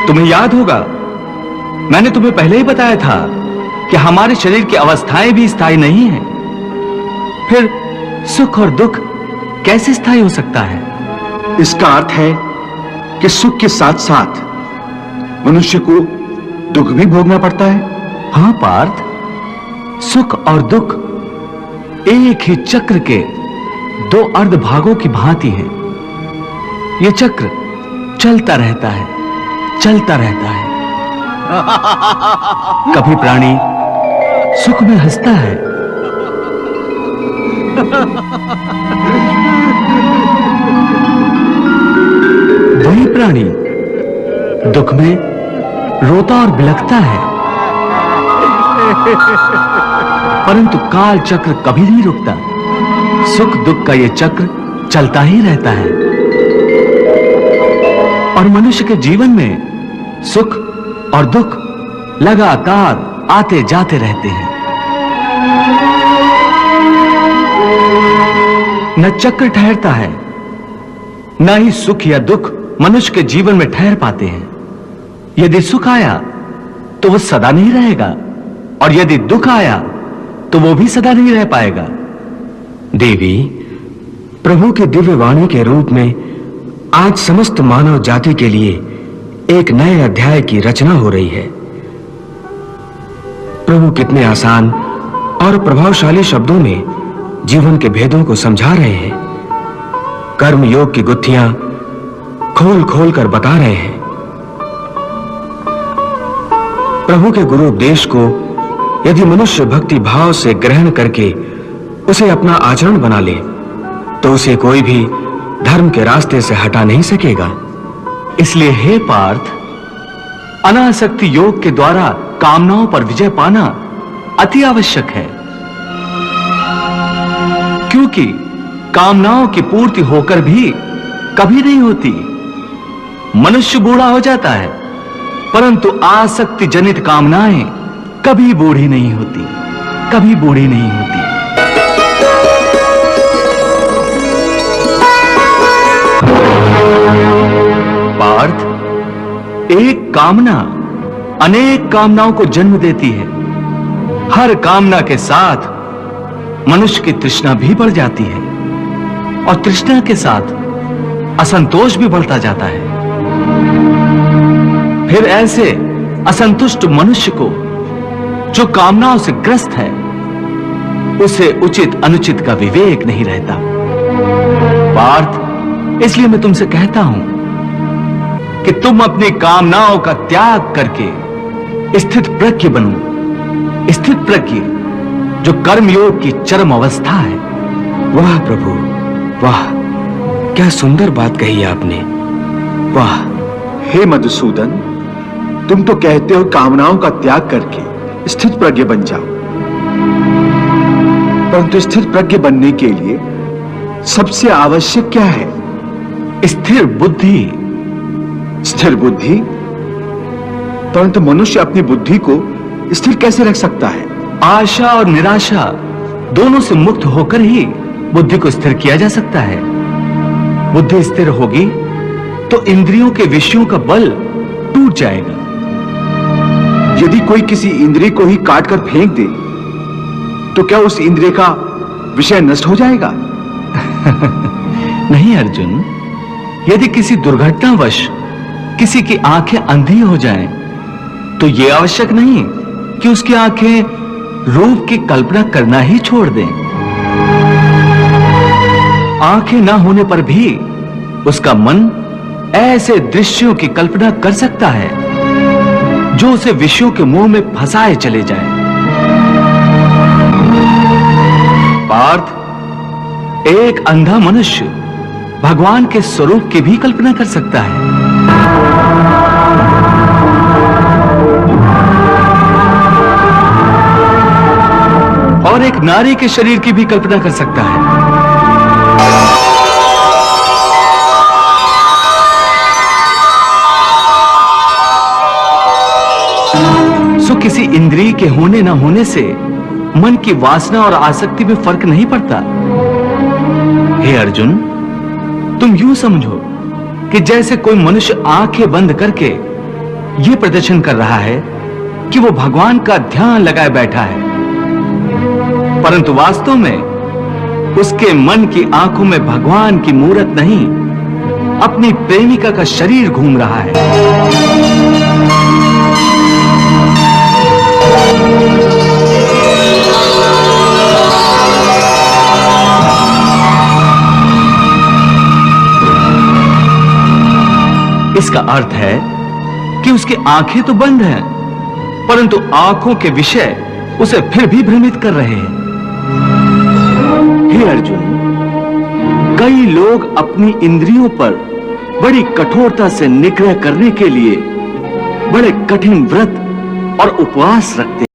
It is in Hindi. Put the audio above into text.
तुम्हें याद होगा, मैंने तुम्हें पहले ही बताया था कि हमारे शरीर की अवस्थाएं भी स्थायी नहीं हैं। फिर सुख और दुख कैसे स्थायी हो सकता है? इसका अर्थ है कि सुख के साथ साथ मनुष्य को दुख भी भोगना पड़ता है। हां पार्थ, सुख और दुख एक ही चक्र के दो अर्ध भागों की भांति है। यह चक्र चलता रहता है, चलता रहता है। कभी प्राणी सुख में हंसता है, वही प्राणी दुख में रोता और बिलखता है। परंतु काल चक्र कभी नहीं रुकता। सुख दुख का यह चक्र चलता ही रहता है। और मनुष्य के जीवन में सुख और दुख लगातार आते जाते रहते हैं। न चक्र ठहरता है, न ही सुख या दुख मनुष्य के जीवन में ठहर पाते हैं। यदि सुख आया तो वह सदा नहीं रहेगा, और यदि दुख आया तो वो भी सदा नहीं रह पाएगा। देवी, प्रभु की दिव्य वाणी के रूप में आज समस्त मानव जाति के लिए एक नए अध्याय की रचना हो रही है। प्रभु कितने आसान और प्रभावशाली शब्दों में जीवन के भेदों को समझा रहे हैं। कर्म योग की गुत्थियां खोल खोल कर बता रहे हैं। प्रभु के गुरु उपदेश को यदि मनुष्य भक्ति भाव से ग्रहण करके उसे अपना आचरण बना ले तो उसे कोई भी धर्म के रास्ते से हटा नहीं सकेगा। इसलिए हे पार्थ, अनासक्ति योग के द्वारा कामनाओं पर विजय पाना अति आवश्यक है। क्योंकि कामनाओं की पूर्ति होकर भी कभी नहीं होती। मनुष्य बूढ़ा हो जाता है, परंतु आसक्ति जनित कामनाएं कभी बूढ़ी नहीं होती, कभी बूढ़ी नहीं होती। पार्थ, एक कामना अनेक कामनाओं को जन्म देती है। हर कामना के साथ मनुष्य की तृष्णा भी बढ़ जाती है, और तृष्णा के साथ असंतोष भी बढ़ता जाता है। फिर ऐसे असंतुष्ट मनुष्य को, जो कामनाओं से ग्रस्त है, उसे उचित अनुचित का विवेक नहीं रहता। पार्थ, इसलिए मैं तुमसे कहता हूं कि तुम अपनी कामनाओं का त्याग करके स्थित प्रज्ञ बनो। स्थित प्रज्ञ जो कर्मयोग की चरम अवस्था है। वाह प्रभु, वाह, क्या सुंदर बात कही आपने। वाह। हे मधुसूदन, तुम तो कहते हो कामनाओं का त्याग करके स्थित प्रज्ञ बन जाओ, परंतु स्थित प्रज्ञ बनने के लिए सबसे आवश्यक क्या है? स्थिर बुद्धि। स्थिर बुद्धि? परंतु मनुष्य अपनी बुद्धि को स्थिर कैसे रख सकता है? आशा और निराशा दोनों से मुक्त होकर ही बुद्धि को स्थिर किया जा सकता है। बुद्धि स्थिर होगी तो इंद्रियों के विषयों का बल टूट जाएगा। यदि कोई किसी इंद्रिय को ही काट कर फेंक दे तो क्या उस इंद्रिय का विषय नष्ट हो जाएगा? नहीं अर्जुन, यदि किसी दुर्घटनावश किसी की आंखें अंधी हो जाएं, तो यह आवश्यक नहीं कि उसकी आंखें रूप की कल्पना करना ही छोड़ दें। आंखें ना होने पर भी उसका मन ऐसे दृश्यों की कल्पना कर सकता है जो उसे विषयों के मुंह में फंसाए चले जाएं। पार्थ, एक अंधा मनुष्य भगवान के स्वरूप की भी कल्पना कर सकता है। और एक नारी के शरीर की भी कल्पना कर सकता है। सो किसी इंद्रिय के होने ना होने से मन की वासना और आसक्ति में फर्क नहीं पड़ता। हे अर्जुन, तुम यूं समझो कि जैसे कोई मनुष्य आंखें बंद करके यह प्रदर्शन कर रहा है कि वो भगवान का ध्यान लगाए बैठा है, परंतु वास्तव में उसके मन की आंखों में भगवान की मूरत नहीं, अपनी प्रेमिका का शरीर घूम रहा है। इसका अर्थ है कि उसकी आंखें तो बंद हैं, परंतु आंखों के विषय उसे फिर भी भ्रमित कर रहे हैं। हे अर्जुन, कई लोग अपनी इंद्रियों पर बड़ी कठोरता से निग्रह करने के लिए बड़े कठिन व्रत और उपवास रखते हैं।